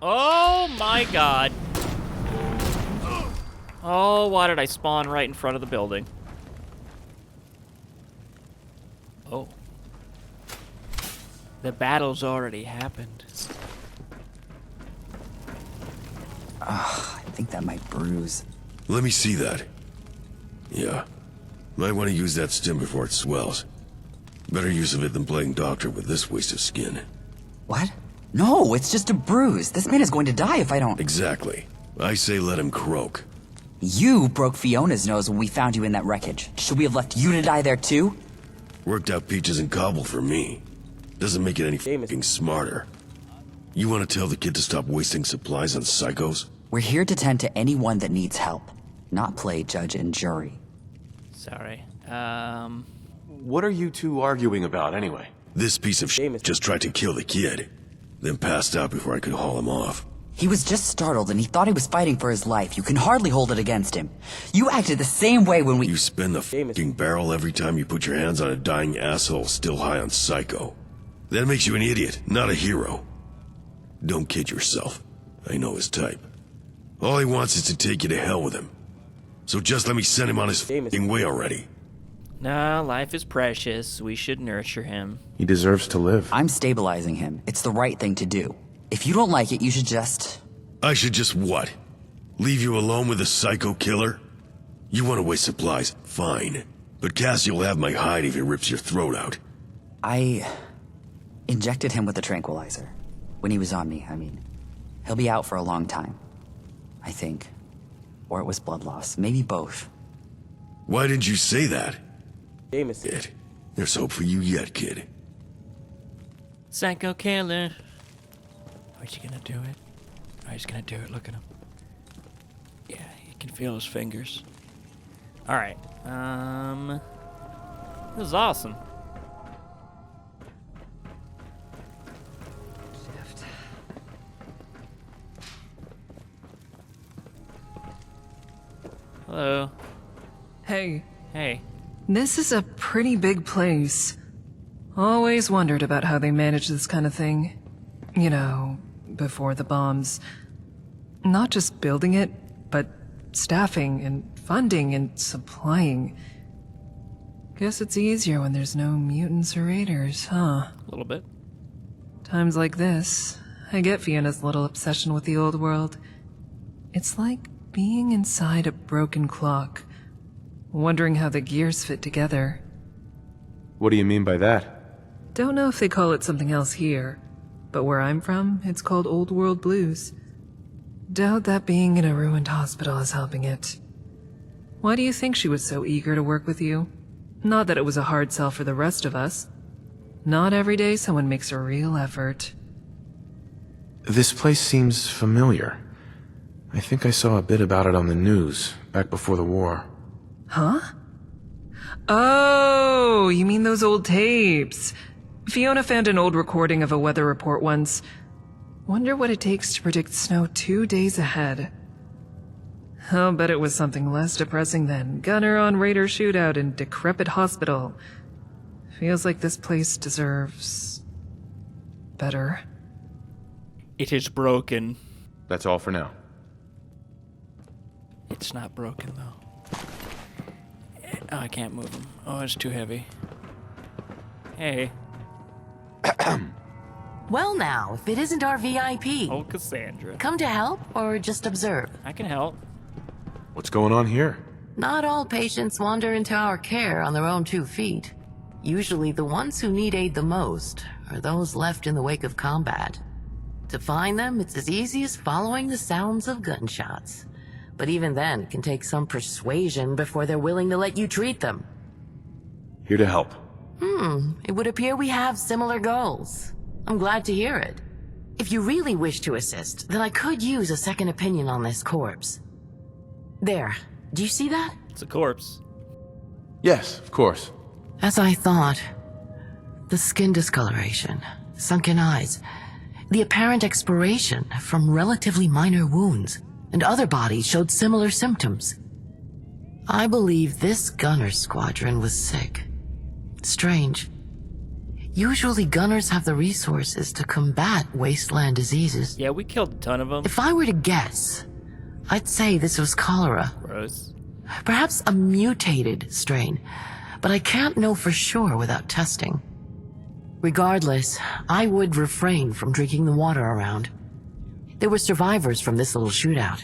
Oh my god. Oh, why did I spawn right in front of the building? Oh. The battle's already happened. I think that might bruise. Let me see that. Yeah. Might want to use that stim before it swells. Better use of it than playing doctor with this waste of skin. What? No, it's just a bruise. This man is going to die if I don't... Exactly. I say let him croak. You broke Fiona's nose when we found you in that wreckage. Should we have left you to die there too? Worked out peaches and cobble for me. Doesn't make it any f***ing smarter. You want to tell the kid to stop wasting supplies on psychos? We're here to tend to anyone that needs help, not play judge and jury. Sorry. What are you two arguing about anyway? This piece of shit just tried to kill the kid, then passed out before I could haul him off. He was just startled and he thought he was fighting for his life. You can hardly hold it against him. You acted the same way when we— You spin the f***ing barrel every time you put your hands on a dying asshole still high on psycho. That makes you an idiot, not a hero. Don't kid yourself. I know his type. All he wants is to take you to hell with him. So just let me send him on his f***ing way already. Nah, life is precious. We should nurture him. He deserves to live. I'm stabilizing him. It's the right thing to do. If you don't like it, you should just... I should just what? Leave you alone with a psycho killer? You want to waste supplies, fine. But Cassie will have my hide if he rips your throat out. I injected him with a tranquilizer. When he was on me, I mean. He'll be out for a long time. I think. Or it was blood loss. Maybe both. Why didn't you say that? It. There's hope for you yet, kid. Psycho killer. Oh, is he gonna do it? Oh, he's gonna do it. Look at him. Yeah, he can feel his fingers. Alright. This is awesome. Hello. Hey, Hey. this is a pretty big place. Always wondered about how they manage this kind of thing. You know, before the bombs. Not just building it, but staffing and funding and supplying. Guess it's easier when there's no mutants or raiders, huh? A little bit. Times like this, I get Fiona's little obsession with the old world. It's like being inside a broken clock, wondering how the gears fit together. What do you mean by that? Don't know if they call it something else here, but where I'm from, it's called Old World Blues. Doubt that being in a ruined hospital is helping it. Why do you think she was so eager to work with you? Not that it was a hard sell for the rest of us. Not every day someone makes a real effort. This place seems familiar. I think I saw a bit about it on the news, back before the war. Huh? Oh, you mean those old tapes. Fiona found an old recording of a weather report once. Wonder what it takes to predict snow 2 days ahead. I'll bet it was something less depressing than gunner on raider shootout in decrepit hospital. Feels like this place deserves... better. It is broken. That's all for now. It's not broken, though. Oh, I can't move him. Oh, it's too heavy. Hey. Well now, if it isn't our VIP. Oh, Cassandra. Come to help or just observe? I can help. What's going on here? Not all patients wander into our care on their own 2 feet. Usually the ones who need aid the most are those left in the wake of combat. To find them, it's as easy as following the sounds of gunshots. But even then, it can take some persuasion before they're willing to let you treat them. Here to help. It would appear we have similar goals. I'm glad to hear it. If you really wish to assist, then I could use a second opinion on this corpse. There. Do you see that? It's a corpse. Yes, of course. As I thought. The skin discoloration, sunken eyes, the apparent expiration from relatively minor wounds, and other bodies showed similar symptoms. I believe this gunner squadron was sick. Strange. Usually gunners have the resources to combat wasteland diseases. Yeah, we killed a ton of them. If I were to guess, I'd say this was cholera. Gross. Perhaps a mutated strain, but I can't know for sure without testing. Regardless, I would refrain from drinking the water around. There were survivors from this little shootout.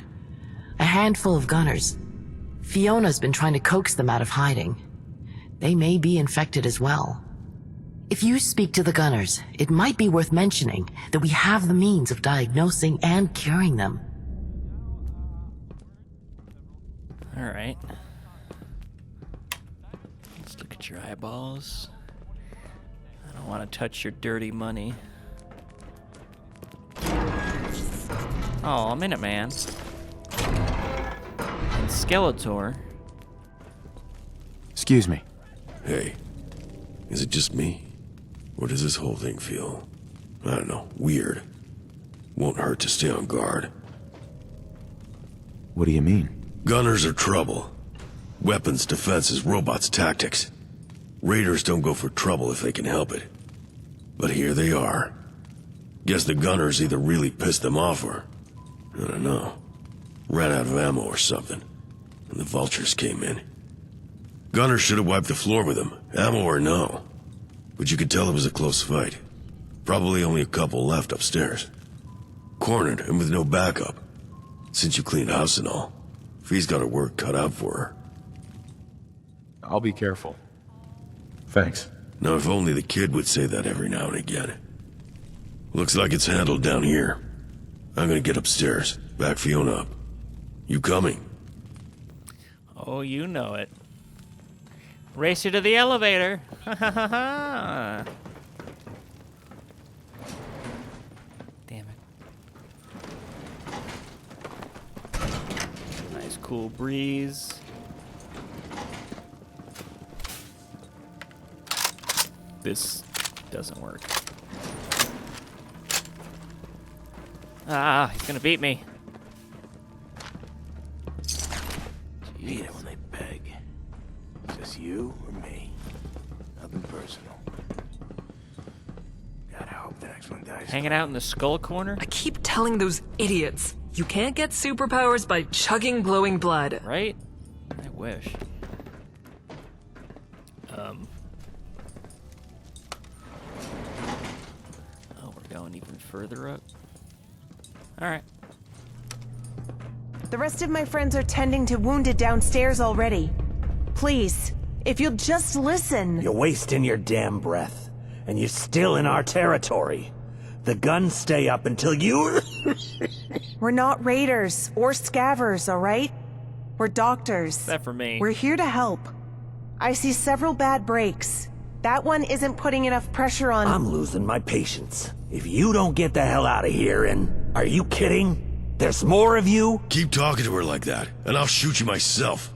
A handful of gunners. Fiona's been trying to coax them out of hiding. They may be infected as well. If you speak to the gunners, it might be worth mentioning that we have the means of diagnosing and curing them. Alright. Let's look at your eyeballs. I don't want to touch your dirty money. Oh, Minuteman. And Skeletor. Excuse me. Hey, is it just me? Or does this whole thing feel, I don't know, weird? Won't hurt to stay on guard. What do you mean? Gunners are trouble. Weapons, defenses, robots, tactics. Raiders don't go for trouble if they can help it. But here they are. Guess the gunners either really pissed them off or, I don't know, ran out of ammo or something. And the vultures came in. Gunners should have wiped the floor with them, ammo or no. But you could tell it was a close fight. Probably only a couple left upstairs. Cornered and with no backup. Since you cleaned house and all, Fee's got her work cut out for her. I'll be careful. Thanks. Now if only the kid would say that every now and again. Looks like it's handled down here. I'm gonna get upstairs, back Fiona up. You coming? Oh, you know it. Race you to the elevator. Ha ha ha ha. Damn it. Nice cool breeze. This doesn't work. Ah, he's gonna beat me. Hate it when they beg. Is this you or me? Nothing personal. God, I hope the next one dies. Hanging out in the skull corner? I keep telling those idiots, you can't get superpowers by chugging glowing blood. Right? I wish. Oh, we're going even further up. Alright. The rest of my friends are tending to wounded downstairs already. Please, if you'll just listen. You're wasting your damn breath. And you're still in our territory. The guns stay up until you... We're not raiders or scavvers, all right? We're doctors. Is that for me? We're here to help. I see several bad breaks. That one isn't putting enough pressure on... I'm losing my patience. If you don't get the hell out of here and... Are you kidding? There's more of you? Keep talking to her like that, and I'll shoot you myself.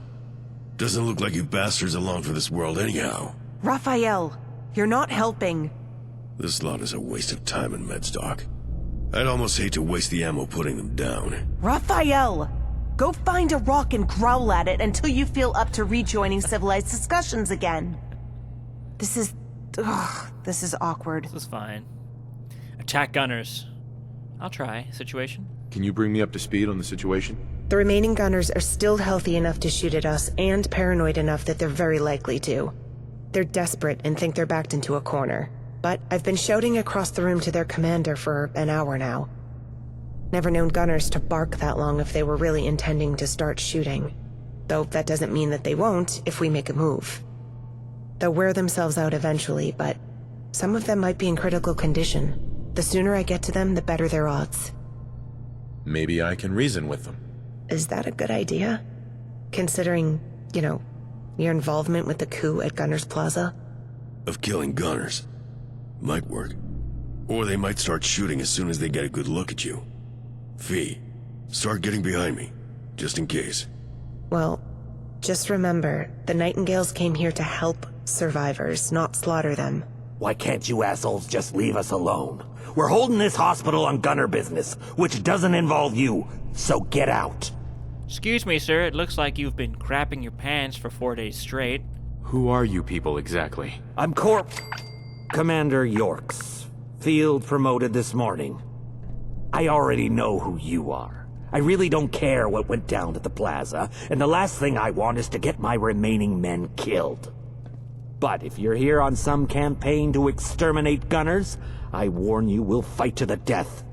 Doesn't look like you bastards along for this world anyhow. Raphael, you're not helping. This lot is a waste of time in Medstock. I'd almost hate to waste the ammo putting them down. Raphael! Go find a rock and growl at it until you feel up to rejoining civilized discussions again. This is awkward. This is fine. Attack gunners. I'll try. Situation? Can you bring me up to speed on the situation? The remaining gunners are still healthy enough to shoot at us and paranoid enough that they're very likely to. They're desperate and think they're backed into a corner. But I've been shouting across the room to their commander for an hour now. Never known gunners to bark that long if they were really intending to start shooting. Though that doesn't mean that they won't if we make a move. They'll wear themselves out eventually, but some of them might be in critical condition. The sooner I get to them, the better their odds. Maybe I can reason with them. Is that a good idea? Considering, your involvement with the coup at Gunners Plaza? Of killing gunners. Might work. Or they might start shooting as soon as they get a good look at you. Fee, start getting behind me, just in case. Well, just remember, the Nightingales came here to help survivors, not slaughter them. Why can't you assholes just leave us alone? We're holding this hospital on gunner business, which doesn't involve you, so get out. Excuse me, sir. It looks like you've been crapping your pants for 4 days straight. Who are you people exactly? I'm Commander Yorks. Field promoted this morning. I already know who you are. I really don't care what went down at the plaza, and the last thing I want is to get my remaining men killed. But if you're here on some campaign to exterminate gunners, I warn you we'll fight to the death.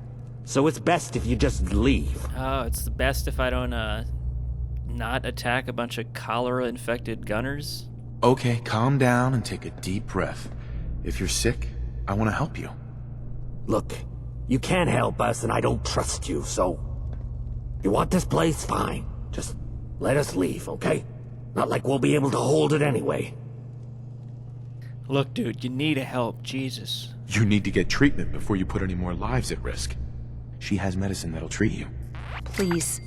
So it's best if you just leave. Oh, it's the best if I don't, not attack a bunch of cholera-infected gunners? Okay, calm down and take a deep breath. If you're sick, I want to help you. Look, you can't help us and I don't trust you, so... You want this place? Fine. Just let us leave, okay? Not like we'll be able to hold it anyway. Look, dude, you need help, Jesus. You need to get treatment before you put any more lives at risk. She has medicine that'll treat you. Please,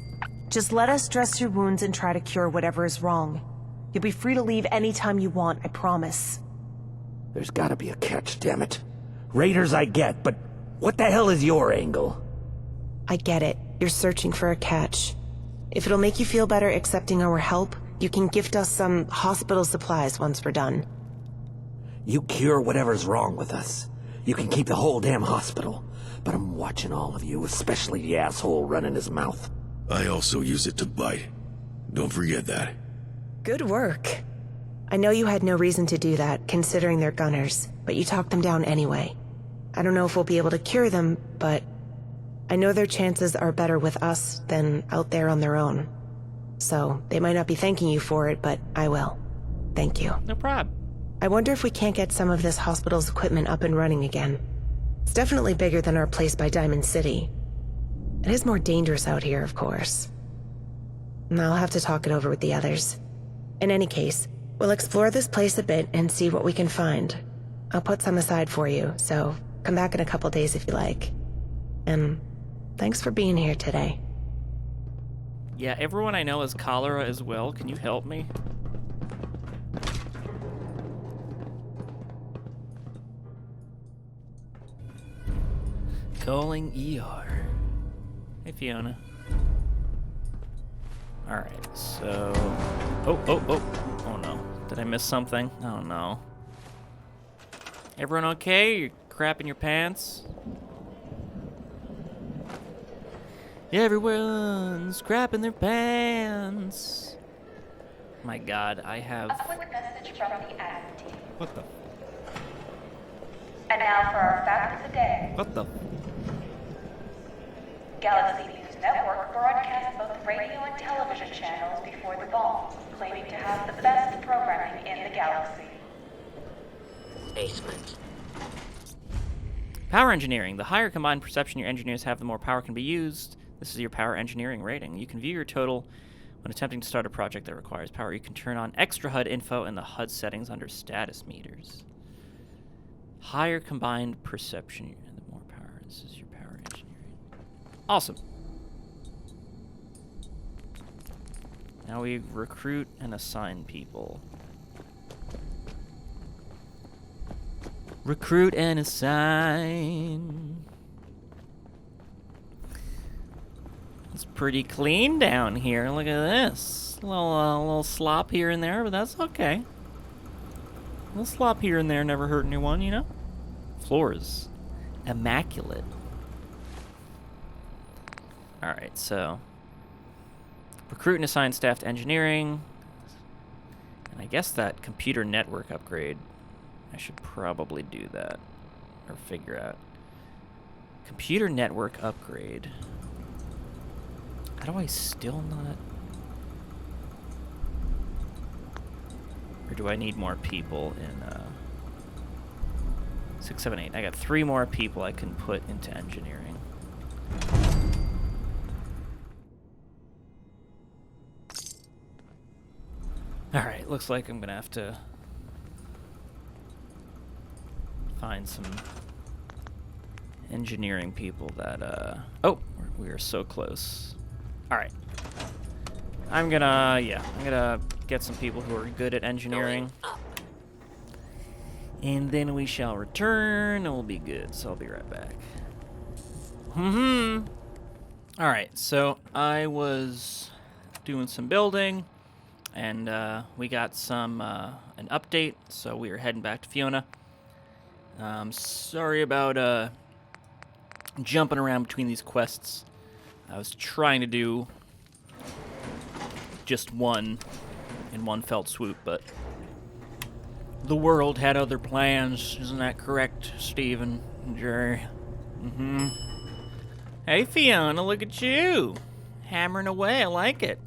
just let us dress your wounds and try to cure whatever is wrong. You'll be free to leave anytime you want, I promise. There's gotta be a catch, damn it. Raiders I get, but what the hell is your angle? I get it. You're searching for a catch. If it'll make you feel better accepting our help, you can gift us some hospital supplies once we're done. You cure whatever's wrong with us. You can keep the whole damn hospital. But I'm watching all of you, especially the asshole running his mouth. I also use it to bite. Don't forget that. Good work. I know you had no reason to do that, considering they're gunners, but you talked them down anyway. I don't know if we'll be able to cure them, but I know their chances are better with us than out there on their own. So, they might not be thanking you for it, but I will. Thank you. No problem. I wonder if we can't get some of this hospital's equipment up and running again. It's definitely bigger than our place by Diamond City. It is more dangerous out here, of course. And I'll have to talk it over with the others. In any case, we'll explore this place a bit and see what we can find. I'll put some aside for you, so come back in a couple days if you like. And thanks for being here today. Yeah, everyone I know has cholera as well. Can you help me? Calling ER. Hey, Fiona. Alright, so... Oh no. Did I miss something? Oh no. Everyone okay? You're crapping your pants? Yeah, everyone's crapping their pants. My god, I have... A quick message from the admin team. What the... And now for our fact of the day. What the... Galaxy News Network broadcast both radio and television channels before the bomb, claiming to have the best programming in the galaxy. Basement. Power engineering. The higher combined perception your engineers have, the more power can be used. This is your power engineering rating. You can view your total when attempting to start a project that requires power. You can turn on extra HUD info in the HUD settings under status meters. Higher combined perception, the more power. This is your power engineering. Awesome. Now we recruit and assign people. Recruit and assign. It's pretty clean down here. Look at this. A little slop here and there, but that's okay. A little slop here and there never hurt anyone, you know? Floors. Immaculate. Alright, so... Recruit and assign staff to engineering. And I guess that computer network upgrade, I should probably do that. Or figure out. Computer network upgrade. How do I still not... Or do I need more people in, 6, 7, 8. I got 3 more people I can put into engineering. Alright, looks like I'm gonna have to find some engineering people that, oh, we are so close. Alright. I'm gonna get some people who are good at engineering. And then we shall return, and we'll be good, so I'll be right back. Alright, so I was doing some building, and we got some, an update, so we are heading back to Fiona. Sorry about, jumping around between these quests. I was trying to do just one in one fell swoop, but the world had other plans. Isn't that correct, Steven and Jerry? Mm-hmm. Hey, Fiona, look at you. Hammering away, I like it.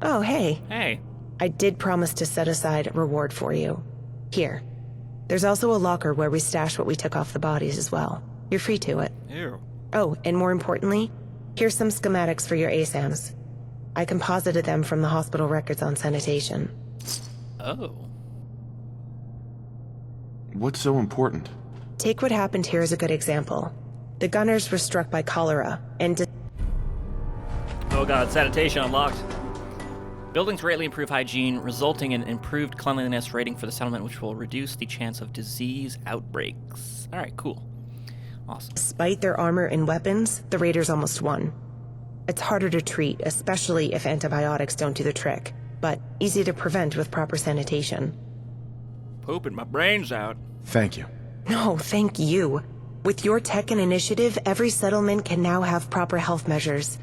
Oh, hey. Hey. I did promise to set aside a reward for you. Here. There's also a locker where we stash what we took off the bodies as well. You're free to it. Ew. Oh, and more importantly, here's some schematics for your ASAMs. I composited them from the hospital records on sanitation. Oh. What's so important? Take what happened here as a good example. The gunners were struck by cholera, and Oh god, sanitation unlocked. Buildings greatly improve hygiene, resulting in improved cleanliness rating for the settlement, which will reduce the chance of disease outbreaks. Alright, cool. Awesome. Despite their armor and weapons, the raiders almost won. It's harder to treat, especially if antibiotics don't do the trick, but easy to prevent with proper sanitation. Pooping my brains out. Thank you. No, thank you. With your tech and initiative, every settlement can now have proper health measures.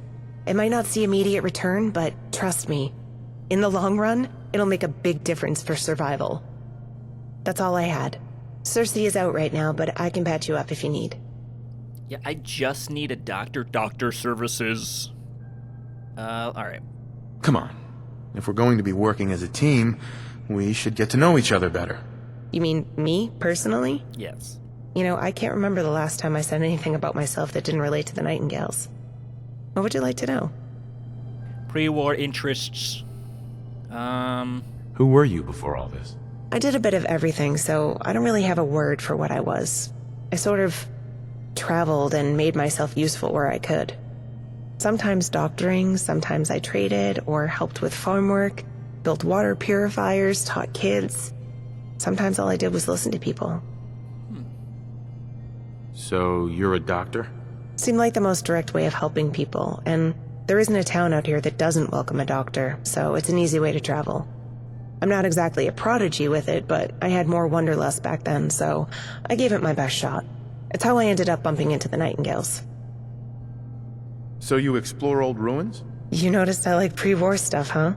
It might not see immediate return, but trust me, in the long run, it'll make a big difference for survival. That's all I had. Cersei is out right now, but I can patch you up if you need. Yeah, I just need a doctor. Doctor services. Alright. Come on. If we're going to be working as a team, we should get to know each other better. You mean me, personally? Yes. You know, I can't remember the last time I said anything about myself that didn't relate to the Nightingales. What would you like to know? Pre-war interests. Who were you before all this? I did a bit of everything, so I don't really have a word for what I was. I sort of traveled and made myself useful where I could. Sometimes doctoring, sometimes I traded or helped with farm work, built water purifiers, taught kids. Sometimes all I did was listen to people. So you're a doctor? Seemed like the most direct way of helping people, and there isn't a town out here that doesn't welcome a doctor, so it's an easy way to travel. I'm not exactly a prodigy with it, but I had more wanderlust back then, so I gave it my best shot. It's how I ended up bumping into the Nightingales. So you explore old ruins? You noticed I like pre-war stuff, huh?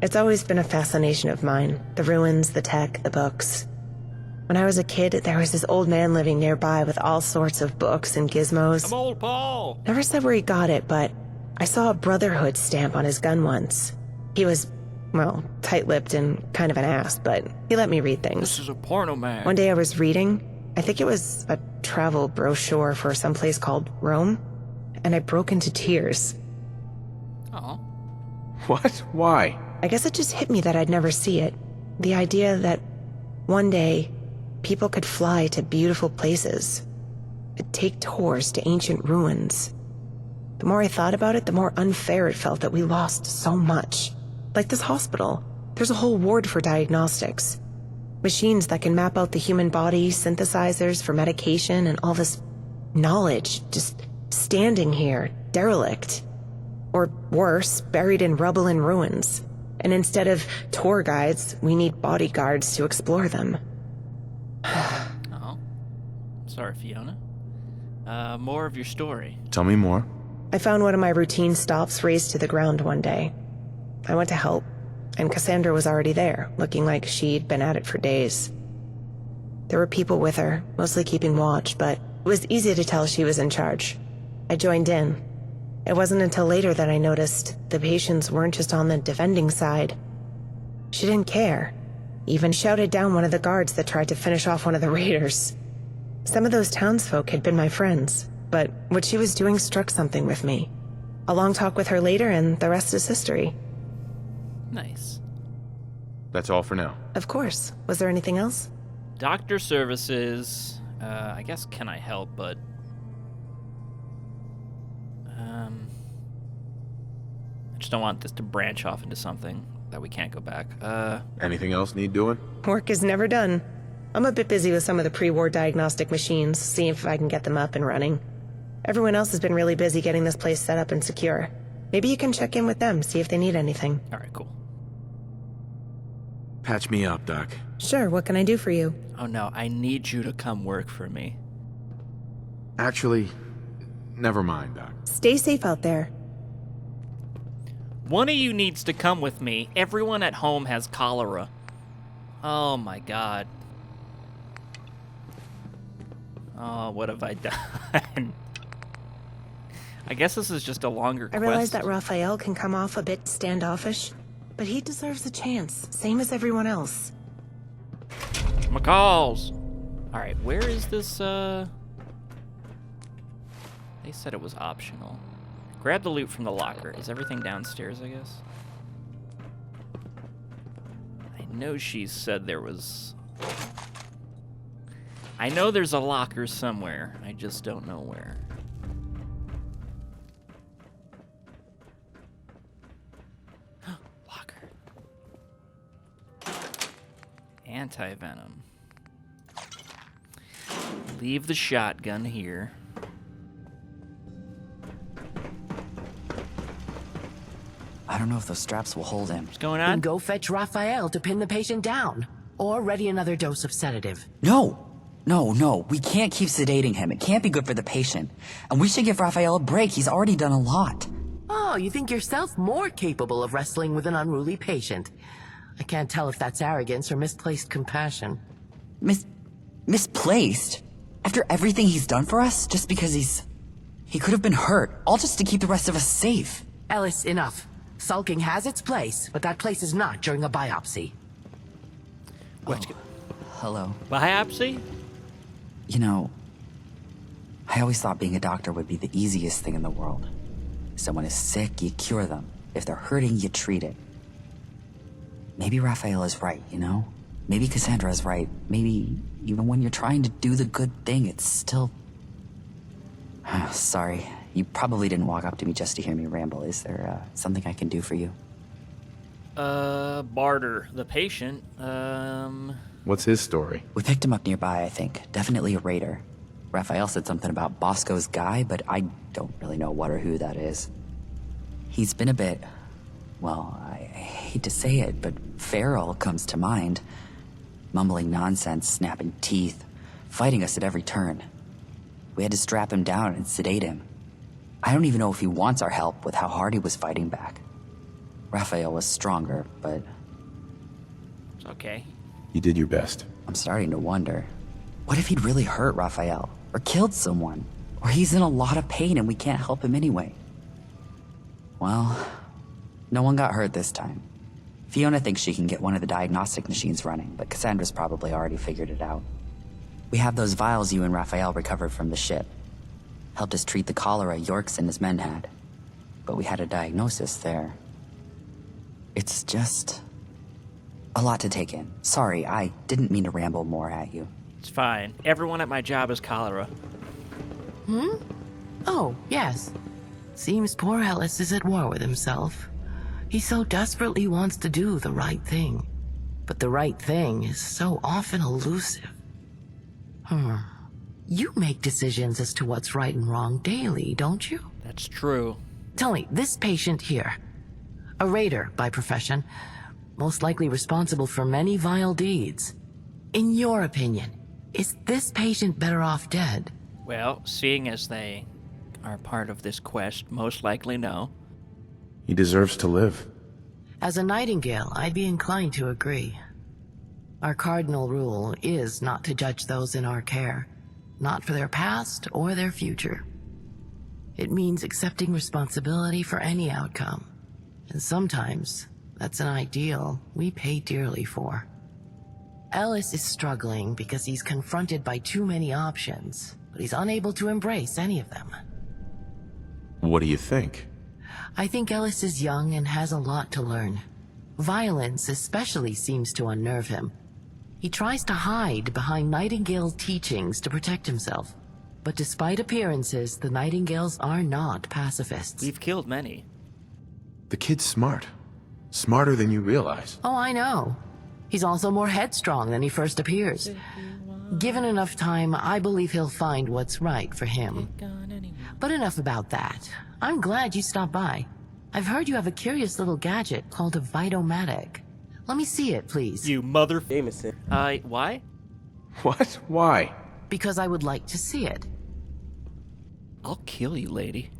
It's always been a fascination of mine. The ruins, the tech, the books. When I was a kid, there was this old man living nearby with all sorts of books and gizmos. I'm old Paul! Never said where he got it, but I saw a Brotherhood stamp on his gun once. He was, well, tight-lipped and kind of an ass, but he let me read things. This is a porno man. One day I was reading, I think it was a travel brochure for some place called Rome, and I broke into tears. Oh. What? Why? I guess it just hit me that I'd never see it. The idea that one day, people could fly to beautiful places, take tours to ancient ruins. The more I thought about it, the more unfair it felt that we lost so much. Like this hospital, there's a whole ward for diagnostics. Machines that can map out the human body, synthesizers for medication, and all this knowledge just standing here, derelict. Or worse, buried in rubble and ruins. And instead of tour guides, we need bodyguards to explore them. Oh. Sorry, Fiona. More of your story. Tell me more. I found one of my routine stops razed to the ground one day. I went to help, and Cassandra was already there, looking like she'd been at it for days. There were people with her, mostly keeping watch, but it was easy to tell she was in charge. I joined in. It wasn't until later that I noticed the patients weren't just on the defending side. She didn't care. Even shouted down one of the guards that tried to finish off one of the raiders. Some of those townsfolk had been my friends, but what she was doing struck something with me. A long talk with her later, and the rest is history. Nice. That's all for now. Of course. Was there anything else? Doctor services. I guess can I help, but... I just don't want this to branch off into something that we can't go back. Anything else need doing? Work is never done. I'm a bit busy with some of the pre-war diagnostic machines, seeing if I can get them up and running. Everyone else has been really busy getting this place set up and secure. Maybe you can check in with them, see if they need anything. Alright, cool. Patch me up, Doc. Sure, what can I do for you? Oh no, I need you to come work for me. Actually, never mind, Doc. Stay safe out there. One of you needs to come with me. Everyone at home has cholera. Oh my god. Oh, what have I done? I guess this is just a longer quest. I realize that Raphael can come off a bit standoffish, but he deserves a chance, same as everyone else. McCalls! Alright, where is this, They said it was optional. Grab the loot from the locker. Is everything downstairs, I guess? I know she said there was... I know there's a locker somewhere. I just don't know where. Locker. Anti-venom. Leave the shotgun here. I don't know if those straps will hold him. What's going Then on? go fetch Raphael to pin the patient down. Or ready another dose of sedative. No! No, we can't keep sedating him. It can't be good for the patient. And we should give Raphael a break. He's already done a lot. Oh, you think yourself more capable of wrestling with an unruly patient. I can't tell if that's arrogance or misplaced compassion. Misplaced? After everything he's done for us? Just because he could have been hurt. All just to keep the rest of us safe. Ellis, enough. Sulking has its place, but that place is not during a biopsy. Hello. Biopsy? You know, I always thought being a doctor would be the easiest thing in the world. Someone is sick, you cure them. If they're hurting, you treat it. Maybe Raphael is right, you know? Maybe Cassandra is right. Maybe even when you're trying to do the good thing, it's still... Sorry, you probably didn't walk up to me just to hear me ramble. Is there something I can do for you? Barter, the patient. What's his story? We picked him up nearby, I think. Definitely a raider. Raphael said something about Bosco's guy, but I don't really know what or who that is. He's been a bit... well, I hate to say it, but feral comes to mind. Mumbling nonsense, snapping teeth, fighting us at every turn. We had to strap him down and sedate him. I don't even know if he wants our help with how hard he was fighting back. Raphael was stronger, but... It's okay. You did your best. I'm starting to wonder. What if he'd really hurt Raphael? Or killed someone? Or he's in a lot of pain and we can't help him anyway? Well, no one got hurt this time. Fiona thinks she can get one of the diagnostic machines running, but Cassandra's probably already figured it out. We have those vials you and Raphael recovered from the ship. Helped us treat the cholera Yorks and his men had. But we had a diagnosis there. It's just... a lot to take in. Sorry, I didn't mean to ramble more at you. It's fine. Everyone at my job is cholera. Oh, yes. Seems poor Ellis is at war with himself. He so desperately wants to do the right thing. But the right thing is so often elusive. You make decisions as to what's right and wrong daily, don't you? That's true. Tell me, this patient here, a raider by profession, most likely responsible for many vile deeds. In your opinion, is this patient better off dead? Well, seeing as they are part of this quest, most likely no. He deserves to live. As a Nightingale, I'd be inclined to agree. Our cardinal rule is not to judge those in our care, not for their past or their future. It means accepting responsibility for any outcome. And sometimes, that's an ideal we pay dearly for. Ellis is struggling because he's confronted by too many options, but he's unable to embrace any of them. What do you think? I think Ellis is young and has a lot to learn. Violence especially seems to unnerve him. He tries to hide behind Nightingale's teachings to protect himself. But despite appearances, the Nightingales are not pacifists. We've killed many. The kid's smart. Smarter than you realize. Oh, I know. He's also more headstrong than he first appears. Given enough time, I believe he'll find what's right for him. But enough about that. I'm glad you stopped by. I've heard you have a curious little gadget called a Vitomatic. Let me see it, please. You mother... Jameson. Why? What? Why? Because I would like to see it. I'll kill you, lady.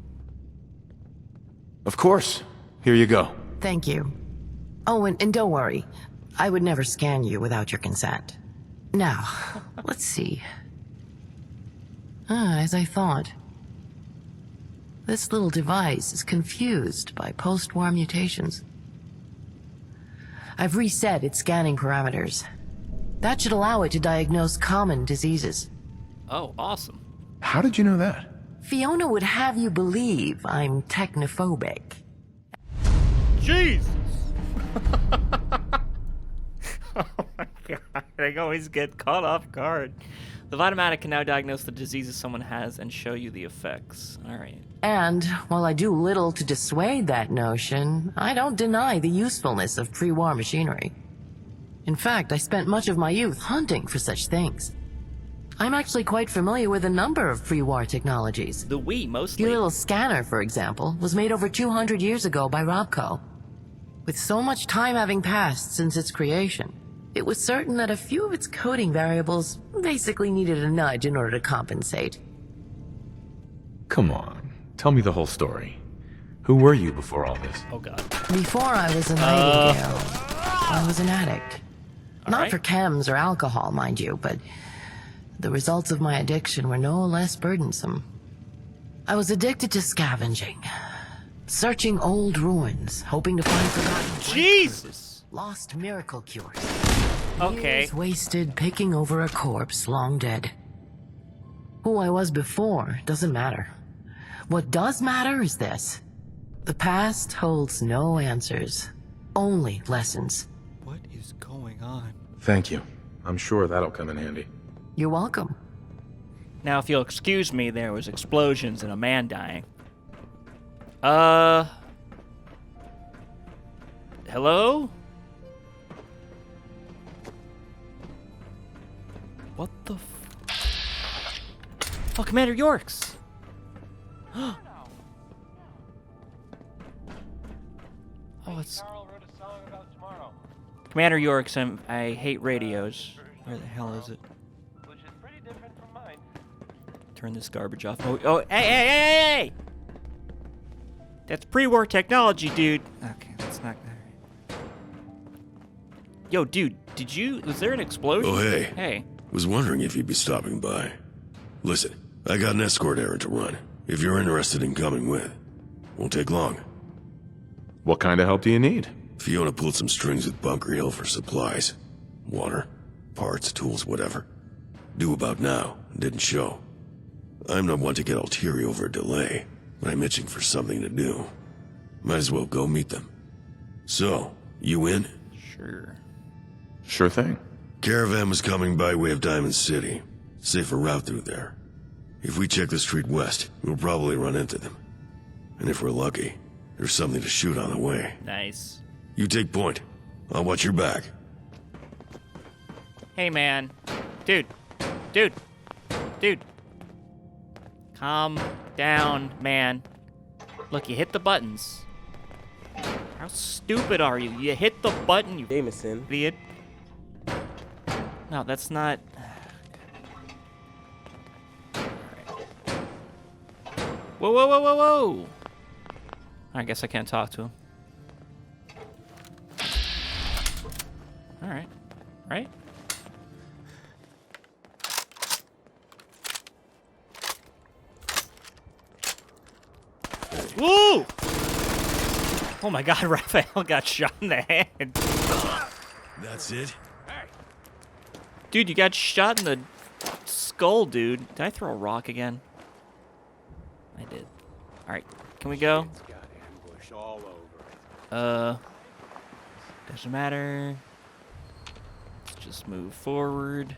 Of course. Here you go. Thank you. Oh, and don't worry. I would never scan you without your consent. Now, let's see. As I thought. This little device is confused by post-war mutations. I've reset its scanning parameters. That should allow it to diagnose common diseases. Oh, awesome. How did you know that? Fiona would have you believe I'm technophobic. Jesus! Oh my god, I always get caught off guard. The Vitomatic can now diagnose the diseases someone has and show you the effects. Alright. And while I do little to dissuade that notion, I don't deny the usefulness of pre-war machinery. In fact, I spent much of my youth hunting for such things. I'm actually quite familiar with a number of pre-war technologies. The Wii, mostly. Your little scanner, for example, was made over 200 years ago by Robco. With so much time having passed since its creation, it was certain that a few of its coding variables basically needed a nudge in order to compensate. Come on. Tell me the whole story. Who were you before all this? Oh god. Before I was a nightingale, I was an addict. Not right. for chems or alcohol, mind you, but the results of my addiction were no less burdensome. I was addicted to scavenging, searching old ruins, hoping to find forgotten Jesus! lost miracle cures. Okay. Years wasted picking over a corpse long dead. Who I was before doesn't matter. What does matter is this. The past holds no answers, only lessons. What is going on? Thank you. I'm sure that'll come in handy. You're welcome. Now, if you'll excuse me, there was explosions and a man dying. Hello? What the Oh, Commander Yorks! Oh, it's... Commander Yorks, I hate radios. Where the hell is it? Turn this garbage off. Oh, hey! That's pre-war technology, dude. Okay, that's not... Alright. Yo, dude, was there an explosion? Oh, hey. Hey. Was wondering if you'd be stopping by. Listen, I got an escort errand to run. If you're interested in coming with. Won't take long. What kind of help do you need? Fiona pulled some strings with Bunker Hill for supplies. Water, parts, tools, whatever. Due about now, didn't show. I'm not one to get all teary over a delay, but I'm itching for something to do. Might as well go meet them. So, you in? Sure. Sure thing. Caravan was coming by way of Diamond City. Safer route through there. If we check the street west, we'll probably run into them. And if we're lucky, there's something to shoot on the way. Nice. You take point. I'll watch your back. Hey, man. Dude. Calm down, man. Look, you hit the buttons. How stupid are you? You hit the button, you Jameson. idiot. No, that's not... Whoa. I guess I can't talk to him. Alright. Right? Woo! Oh my god, Raphael got shot in the head. That's it? Dude, you got shot in the skull, dude. Did I throw a rock again? I did. Alright, can we go? Doesn't matter. Let's just move forward.